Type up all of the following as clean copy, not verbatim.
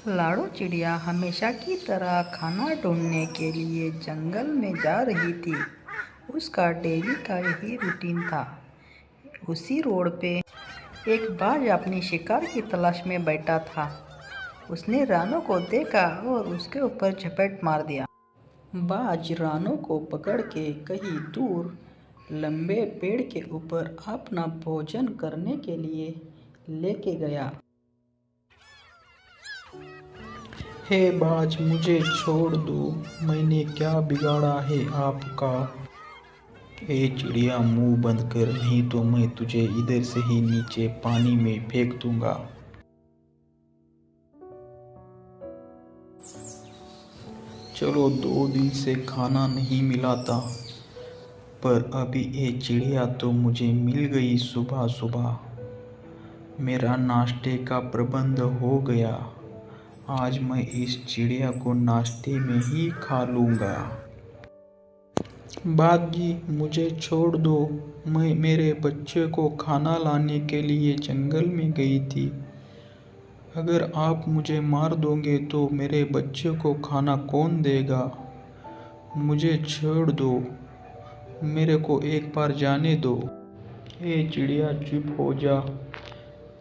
लाडो चिड़िया हमेशा की तरह खाना ढूंढने के लिए जंगल में जा रही थी। उसका डेली का यही रूटीन था। उसी रोड पे एक बाज अपनी शिकार की तलाश में बैठा था। उसने रानू को देखा और उसके ऊपर झपट मार दिया। बाज रानू को पकड़ के कहीं दूर लंबे पेड़ के ऊपर अपना भोजन करने के लिए लेके गया। हे बाज, मुझे छोड़ दो। मैंने क्या बिगाड़ा है आपका? ए चिड़िया, मुंह बंद कर, नहीं तो मैं तुझे इधर से ही नीचे पानी में फेंक दूंगा। चलो, 2 दिन से खाना नहीं मिला था, पर अभी ये चिड़िया तो मुझे मिल गई। सुबह सुबह मेरा नाश्ते का प्रबंध हो गया। आज मैं इस चिड़िया को नाश्ते में ही खा लूँगा। बाघ जी, मुझे छोड़ दो। मैं मेरे बच्चे को खाना लाने के लिए जंगल में गई थी। अगर आप मुझे मार दोगे तो मेरे बच्चे को खाना कौन देगा? मुझे छोड़ दो, मेरे को एक बार जाने दो। ए चिड़िया, चुप हो जा।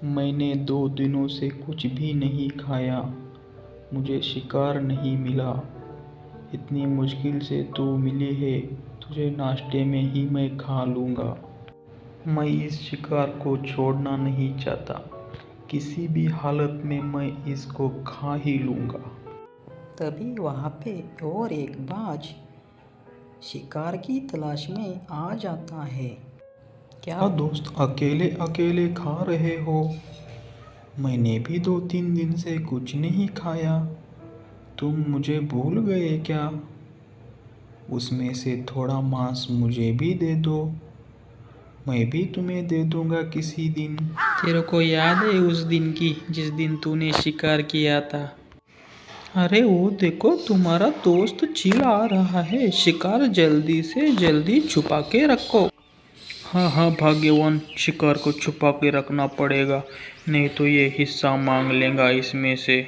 मैंने 2 दिनों से कुछ भी नहीं खाया। मुझे शिकार नहीं मिला। इतनी मुश्किल से तू मिली है, तुझे नाश्ते में ही मैं खा लूँगा। मैं इस शिकार को छोड़ना नहीं चाहता। किसी भी हालत में मैं इसको खा ही लूँगा। तभी वहाँ पे और एक बाज शिकार की तलाश में आ जाता है। क्या दोस्त, अकेले अकेले खा रहे हो? मैंने भी 2-3 दिन से कुछ नहीं खाया। तुम मुझे भूल गए क्या? उसमें से थोड़ा मांस मुझे भी दे दो, मैं भी तुम्हें दे दूंगा किसी दिन। तेरे को याद है उस दिन की जिस दिन तूने शिकार किया था? अरे वो देखो, तुम्हारा दोस्त चिल्ला रहा है, शिकार जल्दी से जल्दी छुपा के रखो। हाँ हाँ भाग्यवान, शिकार को छुपा के रखना पड़ेगा, नहीं तो ये हिस्सा मांग लेगा इसमें से,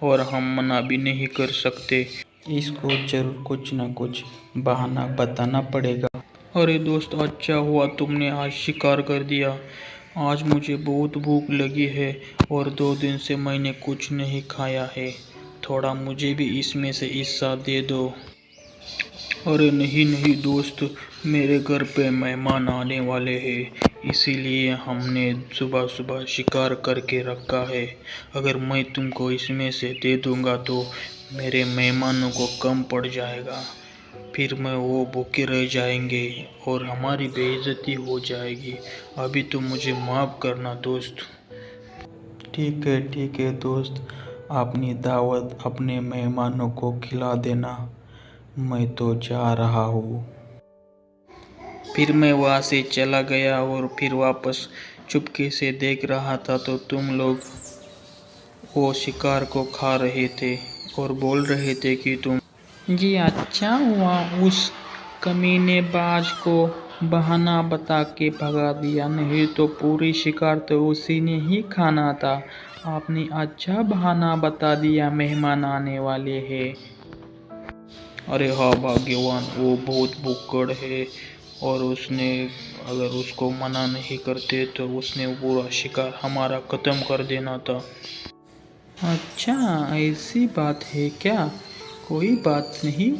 और हम मना भी नहीं कर सकते। इसको जरूर कुछ ना कुछ बहाना बताना पड़ेगा। अरे दोस्त, अच्छा हुआ तुमने आज शिकार कर दिया। आज मुझे बहुत भूख लगी है और 2 दिन से मैंने कुछ नहीं खाया है। थोड़ा मुझे भी इसमें से हिस्सा दे दो। अरे नहीं नहीं दोस्त, मेरे घर पे मेहमान आने वाले हैं, इसीलिए हमने सुबह सुबह शिकार करके रखा है। अगर मैं तुमको इसमें से दे दूंगा तो मेरे मेहमानों को कम पड़ जाएगा, फिर मैं वो भूखे रह जाएंगे और हमारी बेइज्जती हो जाएगी। अभी तो मुझे माफ़ करना दोस्त। ठीक है दोस्त, अपनी दावत अपने मेहमानों को खिला देना। मैं तो जा रहा हूँ। फिर मैं वहाँ से चला गया और फिर वापस चुपके से देख रहा था तो तुम लोग वो शिकार को खा रहे थे और बोल रहे थे कि तुम। जी अच्छा हुआ उस कमीने बाज को बहाना बता के भगा दिया, नहीं तो पूरी शिकार तो उसी ने ही खाना था। आपने अच्छा बहाना बता दिया, मेहमान आने वाले हैं। अरे हाँ भाग्यवान, वो बहुत भुक्कड़ है और उसने, अगर उसको मना नहीं करते तो उसने पूरा शिकार हमारा ख़त्म कर देना था। अच्छा ऐसी बात है क्या? कोई बात नहीं,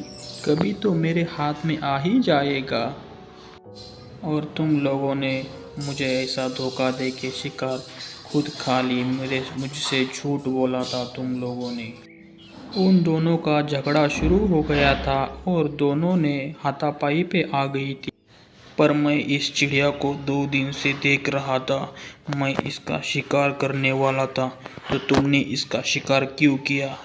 कभी तो मेरे हाथ में आ ही जाएगा। और तुम लोगों ने मुझे ऐसा धोखा दे के शिकार खुद खा ली, मुझसे झूठ बोला था तुम लोगों ने। उन दोनों का झगड़ा शुरू हो गया था और दोनों ने हाथापाई पे आ गई थी। पर मैं इस चिड़िया को 2 दिन से देख रहा था, मैं इसका शिकार करने वाला था, तो तुमने इसका शिकार क्यों किया?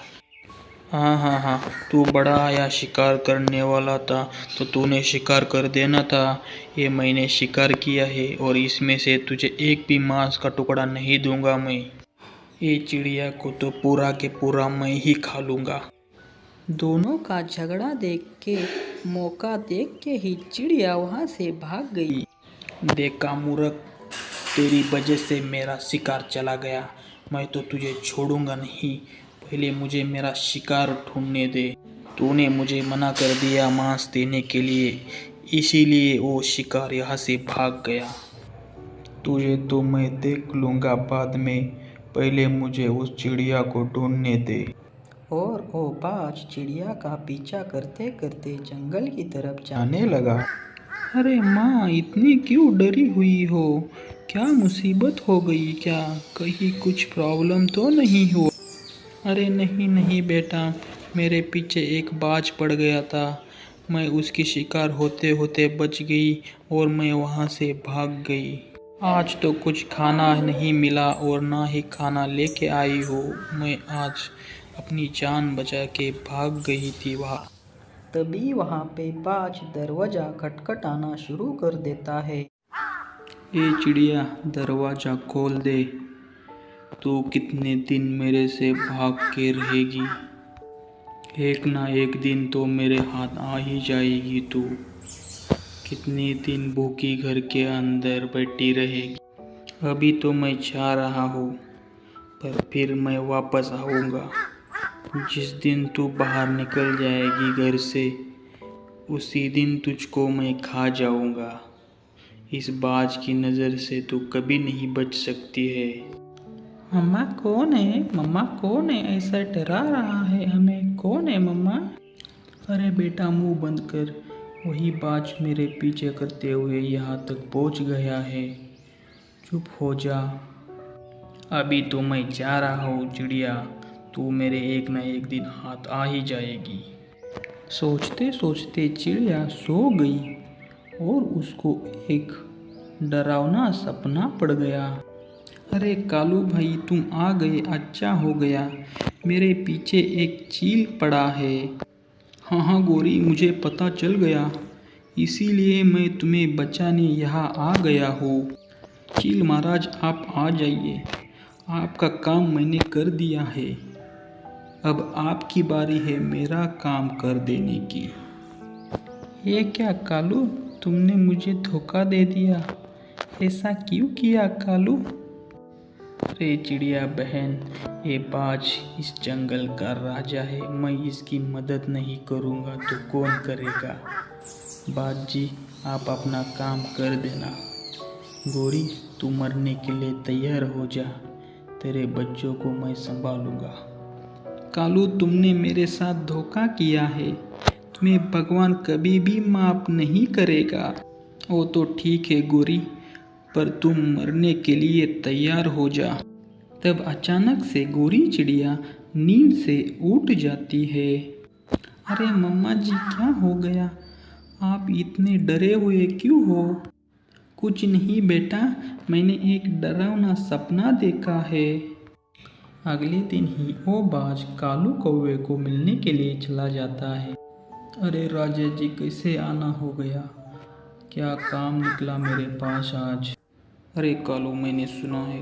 हाँ, तू बड़ा आया शिकार करने वाला था तो तूने शिकार कर देना था। ये मैंने शिकार किया है और इसमें से तुझे एक भी मांस का टुकड़ा नहीं दूंगा मैं। ये चिड़िया को तो पूरा के पूरा मैं ही खा लूँगा। दोनों का झगड़ा देख के मौका देख के ही चिड़िया वहाँ से भाग गई। देखा मूर्ख, तेरी वजह से मेरा शिकार चला गया। मैं तो तुझे छोड़ूंगा नहीं, पहले मुझे मेरा शिकार ढूंढने दे। तूने मुझे मना कर दिया मांस देने के लिए, इसीलिए वो शिकार यहाँ से भाग गया। तुझे तो मैं देख लूँगा बाद में, पहले मुझे उस चिड़िया को ढूंढने दे। और वो बाज चिड़िया का पीछा करते करते जंगल की तरफ जाने जाने लगा। अरे माँ, इतनी क्यों डरी हुई हो? क्या मुसीबत हो गई क्या? कहीं कुछ प्रॉब्लम तो नहीं हुआ? अरे नहीं नहीं बेटा, मेरे पीछे एक बाज पड़ गया था। मैं उसकी शिकार होते होते बच गई और मैं वहाँ से भाग गई। आज तो कुछ खाना नहीं मिला और ना ही खाना लेके आई हो। मैं आज अपनी जान बचा के भाग गई थी वहाँ। तभी वहाँ पे बाज दरवाजा खटखटाना शुरू कर देता है। ए चिड़िया, दरवाजा खोल दे। तू कितने दिन मेरे से भाग के रहेगी? एक ना एक दिन तो मेरे हाथ आ ही जाएगी तू। कितने दिन भूखी घर के अंदर बैठी रहेगी? अभी तो मैं जा रहा हूँ, पर फिर मैं वापस आऊँगा। जिस दिन तू बाहर निकल जाएगी घर से, उसी दिन तुझको मैं खा जाऊँगा। इस बाज की नज़र से तू कभी नहीं बच सकती है। मम्मा कौन है? मम्मा कौन है? ऐसा डरा रहा है हमें, कौन है मम्मा? अरे बेटा, मुंह बंद कर। वही बाज मेरे पीछे करते हुए यहाँ तक पहुँच गया है। चुप हो जा। अभी तो मैं जा रहा हूँ चिड़िया, तू मेरे एक ना एक दिन हाथ आ ही जाएगी। सोचते सोचते चिड़िया सो गई और उसको एक डरावना सपना पड़ गया। अरे कालू भाई, तुम आ गए, अच्छा हो गया। मेरे पीछे एक चील पड़ा है। हाँ हाँ गोरी, मुझे पता चल गया, इसीलिए मैं तुम्हें बचाने यहाँ आ गया हूँ। चील महाराज, आप आ जाइए, आपका काम मैंने कर दिया है। अब आपकी बारी है मेरा काम कर देने की। ये क्या कालू, तुमने मुझे धोखा दे दिया। ऐसा क्यों किया कालू? अरे चिड़िया बहन, ये बाज इस जंगल का राजा है। मैं इसकी मदद नहीं करूँगा तो कौन करेगा? बाज जी, आप अपना काम कर देना। गोरी, तू मरने के लिए तैयार हो जा, तेरे बच्चों को मैं संभालूंगा। कालू, तुमने मेरे साथ धोखा किया है, तुम्हें भगवान कभी भी माफ नहीं करेगा। वो तो ठीक है गोरी, पर तुम मरने के लिए तैयार हो जा। तब अचानक से गोरी चिड़िया नींद से उठ जाती है। अरे मम्मा जी, क्या हो गया? आप इतने डरे हुए क्यों हो? कुछ नहीं बेटा, मैंने एक डरावना सपना देखा है। अगले दिन ही वो बाज कालू कौवे को मिलने के लिए चला जाता है। अरे राजा जी, कैसे आना हो गया? क्या काम निकला मेरे पास आज? अरे कालू, मैंने सुना है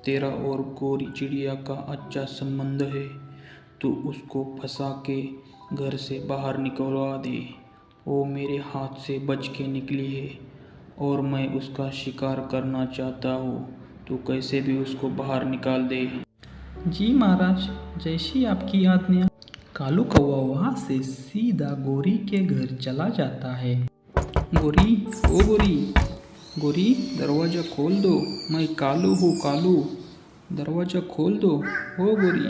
तेरा और गोरी चिड़िया का अच्छा संबंध है, तो उसको फंसा के घर से बाहर निकलवा दे। वो मेरे हाथ से बच के निकली है और मैं उसका शिकार करना चाहता हूँ, तो कैसे भी उसको बाहर निकाल दे। जी महाराज, जैसी आपकी आज्ञा। कालू कौवा वहाँ से सीधा गोरी के घर चला जाता है। गोरी, ओ गोरी, गोरी, दरवाज़ा खोल दो, मैं कालू हूँ कालू, दरवाज़ा खोल दो, ओ गोरी।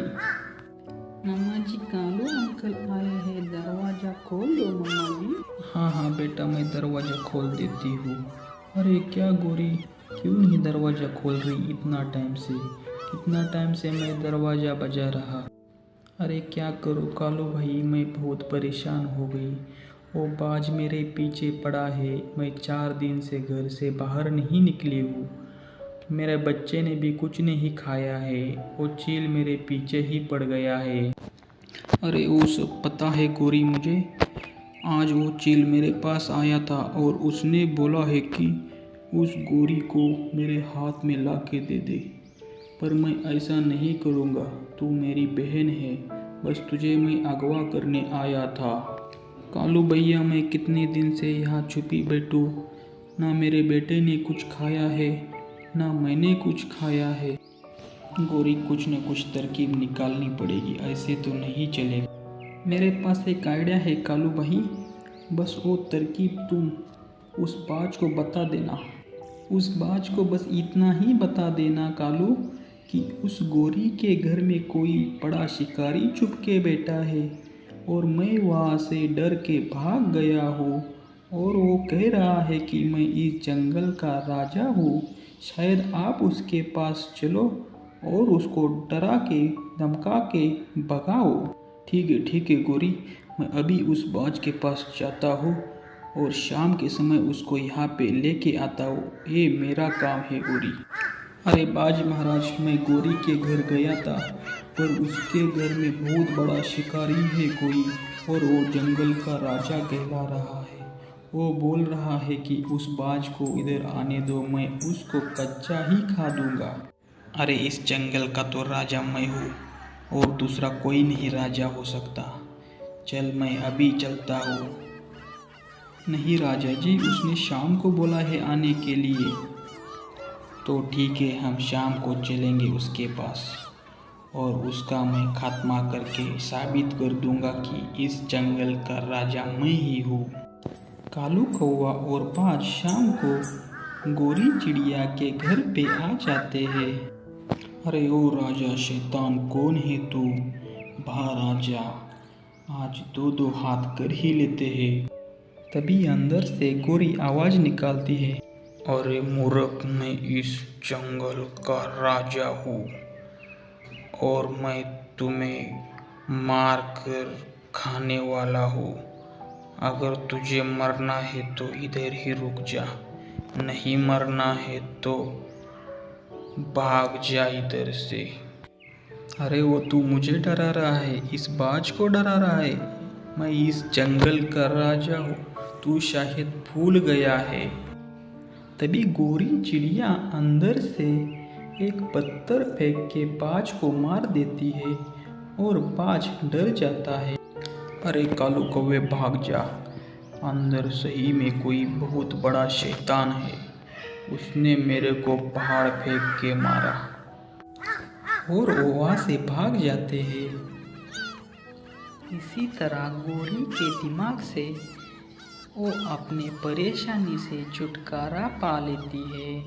मम्मा जी, कालू अंकल आए हैं, दरवाजा खोल दो मम्मा जी। हाँ हाँ बेटा, मैं दरवाज़ा खोल देती हूँ। अरे क्या गोरी, क्यों नहीं दरवाज़ा खोल रही? इतना टाइम से मैं दरवाज़ा बजा रहा। अरे क्या करूँ कालू भाई, मैं बहुत परेशान हो गई। वो बाज मेरे पीछे पड़ा है, मैं 4 दिन से घर से बाहर नहीं निकली हूँ। मेरे बच्चे ने भी कुछ नहीं खाया है, वो चील मेरे पीछे ही पड़ गया है। अरे वो सब पता है गोरी मुझे। आज वो चील मेरे पास आया था और उसने बोला है कि उस गोरी को मेरे हाथ में ला के दे दे, पर मैं ऐसा नहीं करूँगा। तू मेरी बहन है, बस तुझे मैं अगवा करने आया था। कालू भैया, मैं कितने दिन से यहाँ छुपी बैठूँ, ना मेरे बेटे ने कुछ खाया है, ना मैंने कुछ खाया है। गोरी, कुछ न कुछ तरकीब निकालनी पड़ेगी, ऐसे तो नहीं चलेगा। मेरे पास एक आइडिया है कालू भाई, बस वो तरकीब तुम उस बाज को बता देना। उस बाज को बस इतना ही बता देना कालू कि उस गोरी के घर में कोई बड़ा शिकारी छुप के बैठा है और मैं वहाँ से डर के भाग गया हूँ और वो कह रहा है कि मैं इस जंगल का राजा हूँ। शायद आप उसके पास चलो और उसको डरा के धमका के भगाओ। ठीक है गोरी, मैं अभी उस बाज के पास जाता हूँ और शाम के समय उसको यहाँ पे लेके आता हूँ। ये मेरा काम है गोरी। अरे बाज महाराज, मैं गोरी के घर गया था पर उसके घर में बहुत बड़ा शिकारी है कोई, और वो जंगल का राजा कहला रहा है। वो बोल रहा है कि उस बाज को इधर आने दो, मैं उसको कच्चा ही खा दूंगा। अरे इस जंगल का तो राजा मैं हूँ और दूसरा कोई नहीं राजा हो सकता। चल मैं अभी चलता हूँ। नहीं राजा जी, उसने शाम को बोला है आने के लिए। तो ठीक है, हम शाम को चलेंगे उसके पास और उसका मैं खात्मा करके साबित कर दूंगा कि इस जंगल का राजा मैं ही हूँ। कालू कौवा और बाज शाम को गोरी चिड़िया के घर पे आ जाते हैं। अरे ओ राजा शैतान, कौन है तू? भा राजा, आज दो हाथ कर ही लेते हैं। तभी अंदर से गोरी आवाज निकालती है, अरे मूर्ख, मैं इस जंगल का राजा हूँ और मैं तुम्हें मार कर खाने वाला हूँ। अगर तुझे मरना है तो इधर ही रुक जा, नहीं मरना है तो भाग जा इधर से। अरे वो तू मुझे डरा रहा है, इस बाज को डरा रहा है। मैं इस जंगल का राजा हूँ, तू शायद भूल गया है। तभी गोरी चिड़िया अंदर से एक पत्थर फेंक के बाज को मार देती है और बाज डर जाता है। अरे कालू कौवे भाग जा, अंदर सही में कोई बहुत बड़ा शैतान है, उसने मेरे को पहाड़ फेंक के मारा। और वो वहाँ से भाग जाते हैं। इसी तरह गोरी के दिमाग से वो अपने परेशानी से छुटकारा पा लेती है।